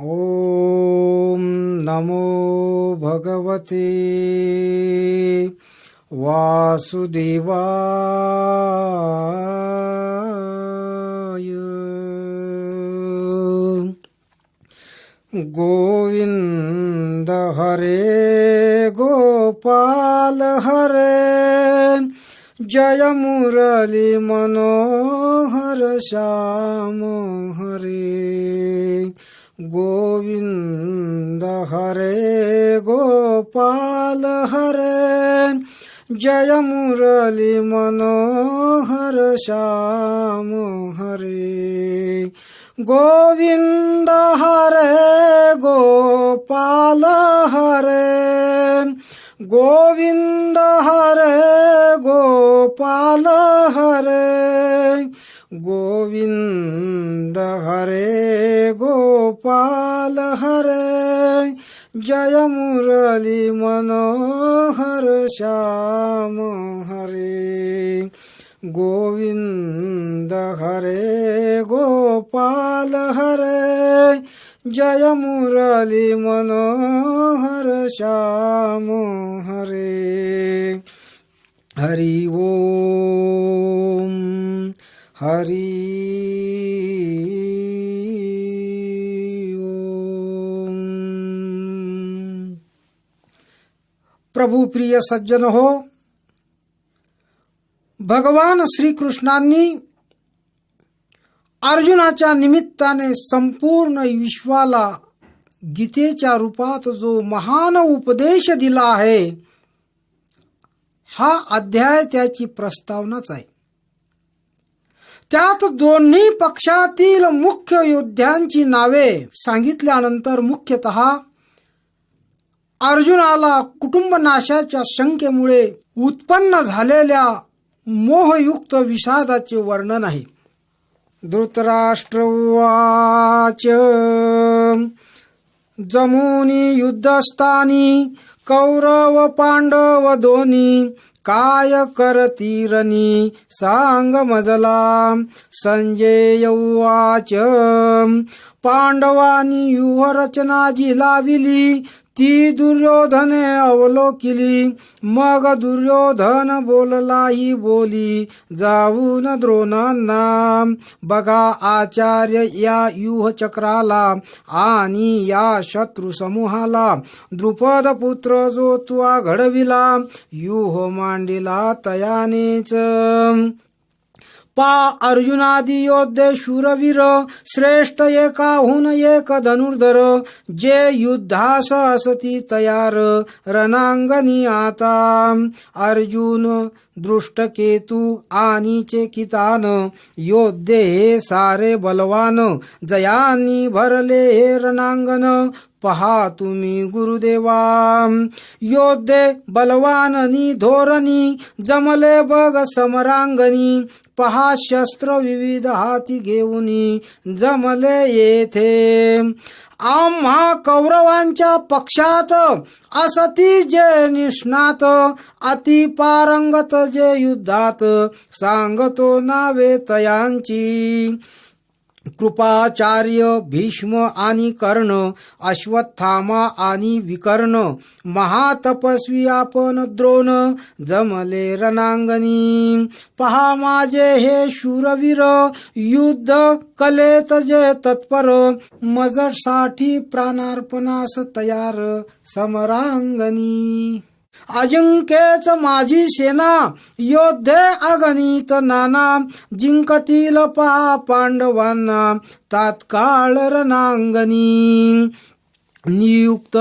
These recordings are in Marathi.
ओम नमो भगवते वासुदेवाय। गोविंद हरे गोपाल हरे, जय मुरली मनोहर श्याम हरे। गोविंद हरे गोपाल हरे, जय मुरली मनोहर श्याम हरे। गोविंद हरे गोपाल हरे, गोविंद हरे गोपाल हरे। गोविंद हरे गोपाल हरे, जय मुरली मनोहर श्याम हरे। गोविंद हरे गोपाल हरे, जय मुरली मनोहर श्याम हरे। हरि ओम हरि ओम। प्रभू प्रिय सज्जन हो, भगवान श्रीकृष्णांनी अर्जुनाच्या निमित्ताने संपूर्ण विश्वाला गीतेच्या रूपात जो महान उपदेश दिला आहे, हा अध्याय त्याची प्रस्तावनाच आहे. त्यात दोन्ही पक्षातील मुख्य योद्ध्यांची नावे सांगितल्यानंतर मुख्यतः अर्जुनाला कुटुंबनाशाच्या शंकेमुळे उत्पन्न झालेल्या मोहयुक्त विषादाचे वर्णन आहे. धृतराष्ट्र उवाच जमुनी युद्धस्थानी कौरव पांडव दोन्ही, काय करतीरनी सांग मजला. संजय उवाच पांडवांनी व्यूहरचना जी लाविली, ती दुर्योधने अवलोकिली. मग दुर्योधन बोलला ही बोली, जाऊन द्रोणांना. बघा आचार्य या व्यूहचक्राला आणि या शत्रू समूहाला. द्रुपद पुत्र जो तुआ घडविला, व्यूह मांडिला तयानेच. पा अर्जुनादी योद्धे शूरवीर, श्रेष्ठ एकाहून एक धनुर्धर. जे युद्धास असती तयार, रणांगणी आता. अर्जुन दृष्टकेतू आणि चेकितान, योद्धे हे सारे बलवान. जयांनी भरले हे रणांगण, पहा तुम्ही गुरुदेवा. योद्धे बलवाननी धोरणी, जमले बघ समरांगणी. पहा शस्त्र विविध हाती घेऊनी, जमले येथे. आम्हा कौरवांच्या पक्षात असती जे निष्णात, अति पारंगत जे युद्धात. सांगतो नावे तयांची. कृपाचार्य भीष्म आणि कर्ण, अश्वत्थामा आणि विकर्ण. महातपस्वी आपण द्रोण, जमले रणांगणी. पहा माझे हे शूरवीर, युद्ध कलेत जे तत्पर. मजसाठी प्राणार्पणास तयार समरांगणी. अजिंक्यच माझी सेना, योद्धे अगणित नाना. जिंकतील पहा पांडवांना, तात्काळ रणांगणी. नियुक्त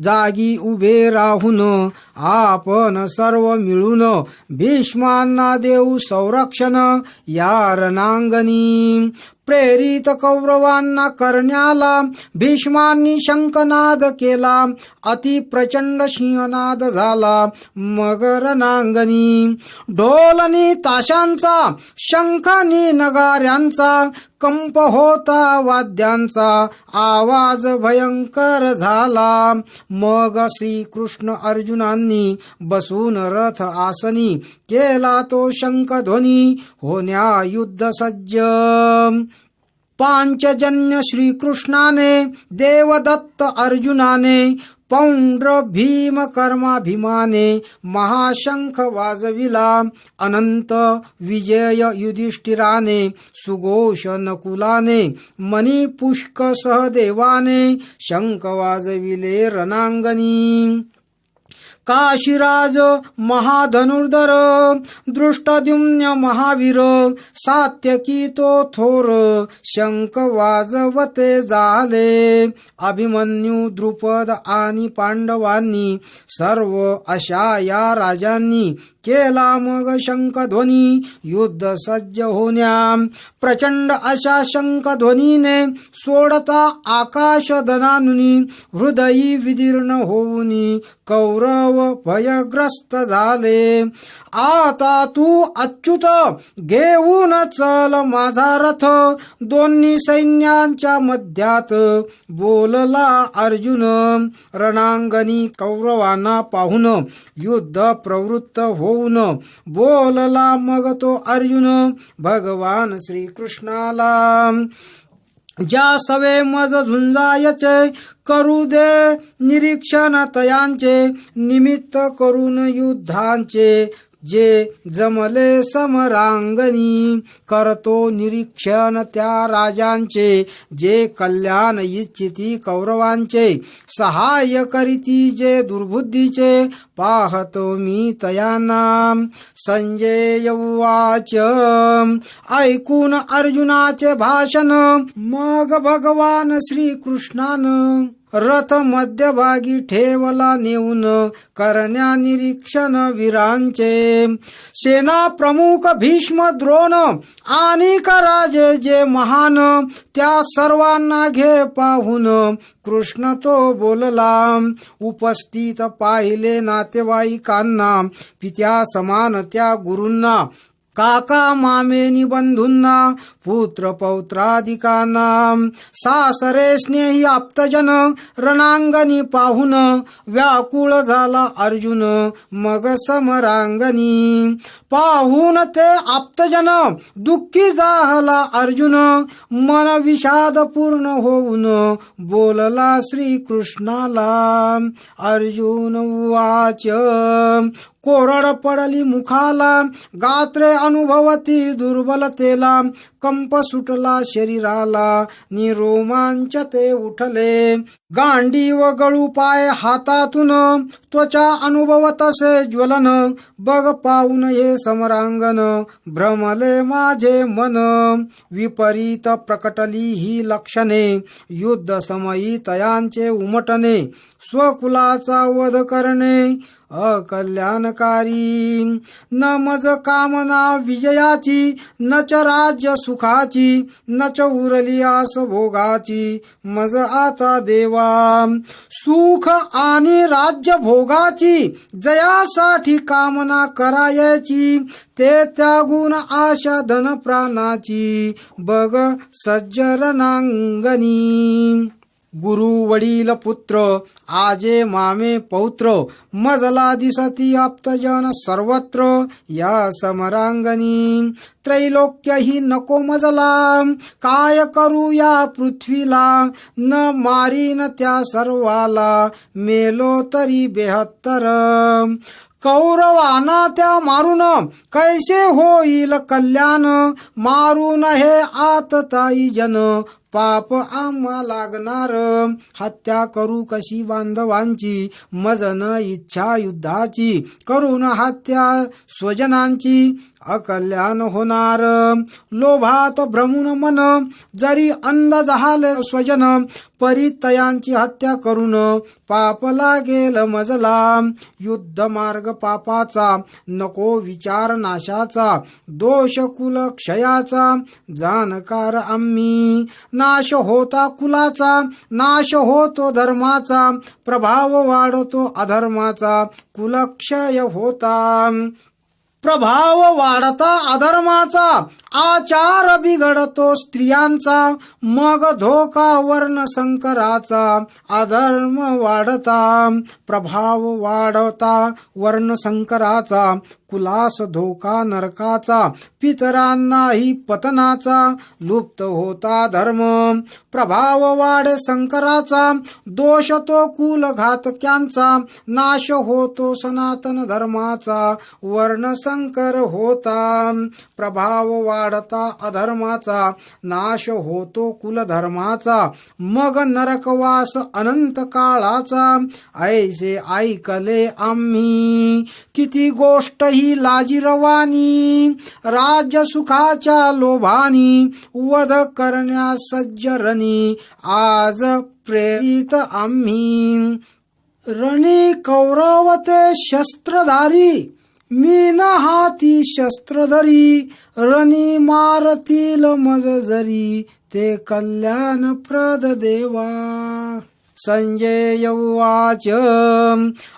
जागी उभे राहून आपण सर्व मिळून, भीष्मांना देऊ संरक्षण या रणांगणी. प्रेरित कौरवांना करण्याला, भीष्मांनी शंखनाद केला. अति प्रचंड सिंहनाद झाला मग रणांगणी. ढोलनी ताशांचा, शंखानी नगाऱ्यांचा, कंप होता वाद्यांचा. आवाज भयंकर झाला. मग श्रीकृष्ण अर्जुनांनी बसून रथ आसनी, केला तो शंखध्वनी होण्या युद्ध सज्ज. पांचजन्य श्रीकृष्णाने देवदत्त अर्जुनाने पौंड्र भीम कर्माभिमाने महाशंख वाजविला अनंत विजय युधिष्ठिराने सुघोष नकुलाने मणिपुष्क सहदेवाने शंख वाजविले रणांगणी काशीराज महाधनुर्धर दृष्टद्युम्न महावीर सात्यकी तो थोर शंख वाजवते झाले अभिमन्यू द्रुपद आणि पांडवांनी सर्व अशा या राजांनी केला मग शंखध्वनी युद्ध सज्ज होण्या प्रचंड अशा शंखध्वनीने सोडता आकाश दनानुनी हृदयी विदीर्ण होऊनी कौरव भयग्रस्त झाले आता तू अच्युत घेऊन चल माझा रथ दोन्ही सैन्यांच्या मध्यात बोलला अर्जुन रणांगणी कौरवांना पाहून युद्ध प्रवृत्त होऊन बोलला मग तो अर्जुन भगवान श्रीकृष्णाला ज्या सवे मज झुंजायचे करू दे निरीक्षण तयांचे निमित्त करून युद्धांचे जे जमले समरांगणी करतो निरीक्षण त्या राजांचे जे कल्याण इच्छिती कौरवांचे सहाय्य करीती जे दुर्बुद्धीचे पाहतो मी तयांना संजय उवाच ऐकून अर्जुनाचे भाषण मग भगवान श्रीकृष्णानं रथ मध्यभागी ठेवला नेऊन करण्या निरीक्षण वीरांचे सेना प्रमुख भीष्म द्रोण आणि राजे जे महान त्या सर्वांना घे पाहून कृष्ण तो बोलला उपस्थित पाहिले नातेवाईकांना पित्या समान त्या गुरूंना काका मामेनी बंधूंना पुत्र पौत्राधिकांना सासरे स्नेही आप्तजन रणांगणी पाहून व्याकुळ झाला अर्जुन मग समरांगणी पाहून ते आप्तजन दुःखी झाला अर्जुन मन विषाद पूर्ण होऊन बोलला श्रीकृष्णाला अर्जुन उवाच कोरड पडली मुखाला गात्रे अनुभवती दुर्बलतेला कंप सुटला शरीराला निरोमांच ते उठले गांडी व गळू पाय हातातून त्वचा अनुभव तसे ज्वलन बघ पाहून हे समरांगण भ्रमले माझे मन विपरीत प्रकटली ही लक्षणे युद्ध समयी तयांचे उमटणे स्वकुलाचा वध करणे अकल्याणकारी न मज कामना विजयाची न च राज्य सुखाची न च उरली आस भोगाची मज आता देवा सुख आणि राज्य भोगाची जयासाठी कामना करायची ते त्यागून आशा धन प्राणाची बघ सज्जरणांगणी गुरु वडील पुत्र आजे मामे पौत्र मजला दिसती आप्तजन सर्वत्र या समरांगणी त्रैलोक्य ही नको मजला काय करू या पृथ्वीला न मारीन त्या सर्वाला मेलो तरी 72 कौरवाना त्या मारून कैसे होईल कल्याण मारून हे आतताई जन पाप आम्हा लागणार हत्या करू कशी बांधवांची मजन इच्छा युद्धाची करून हत्या स्वजनांची अकल्याण होणार लोभात भ्रमून मन जरी अंध झाले स्वजन परितयांची हत्या करून पाप लागेल मजला युद्ध मार्ग पापाचा नको विचार नाशाचा दोष कुल क्षयाचा जाणकार आम्ही नाश होता कुलाचा नाश होतो धर्माचा प्रभाव वाढतो अधर्माचा कुलक्षय होता प्रभाव वाढता अधर्माचा, आचार बिघडतो स्त्रियांचा, मग धोका वर्ण संकराचा, अधर्म वाढता प्रभाव वाढता वर्ण संकराचा, कुलास धोका नरकाचा, पितरांनाही पतनाचा, लुप्त होता धर्म प्रभाव वाढे संकराचा, दोष तो कुल घातक्यांचा, नाश होतो सनातन धर्माचा, वर्ण संकर होता प्रभाव वाढता अधर्माचा, नाश होतो कुलधर्माचा, मग नरकवास अनंत काळाचा, ऐसे ऐकले आम्ही किती गोष्ट ही लाजिरवाणी, राज्य सुखाच्या लोभानी, वध करण्यास सज्जरणी, आज प्रेरित आम्ही. रणी कौरवते शस्त्रधारी, मीन हाती शस्त्रधरी, रणी मारतील मज जरी, ते कल्याणप्रद देवा. संजय उवाच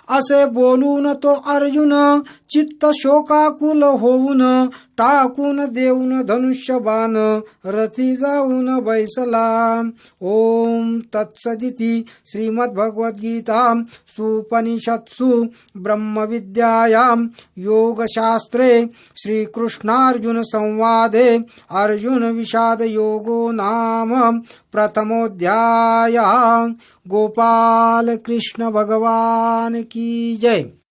असे बोलून तो अर्जुन, चित्त शोकाकुल होऊन, टाकून देऊन धनुष्यबाण, रथी जाऊन बैसला. ओम तत्सदिती श्रीमद्भगवद्गीता सुपनिषत्सु ब्रह्मविद्यायां योगशास्त्रे श्रीकृष्णार्जुन संवादे अर्जुन विषाद योगो नाम प्रथमोऽध्यायः. गोपाल कृष्ण भगवान की जय.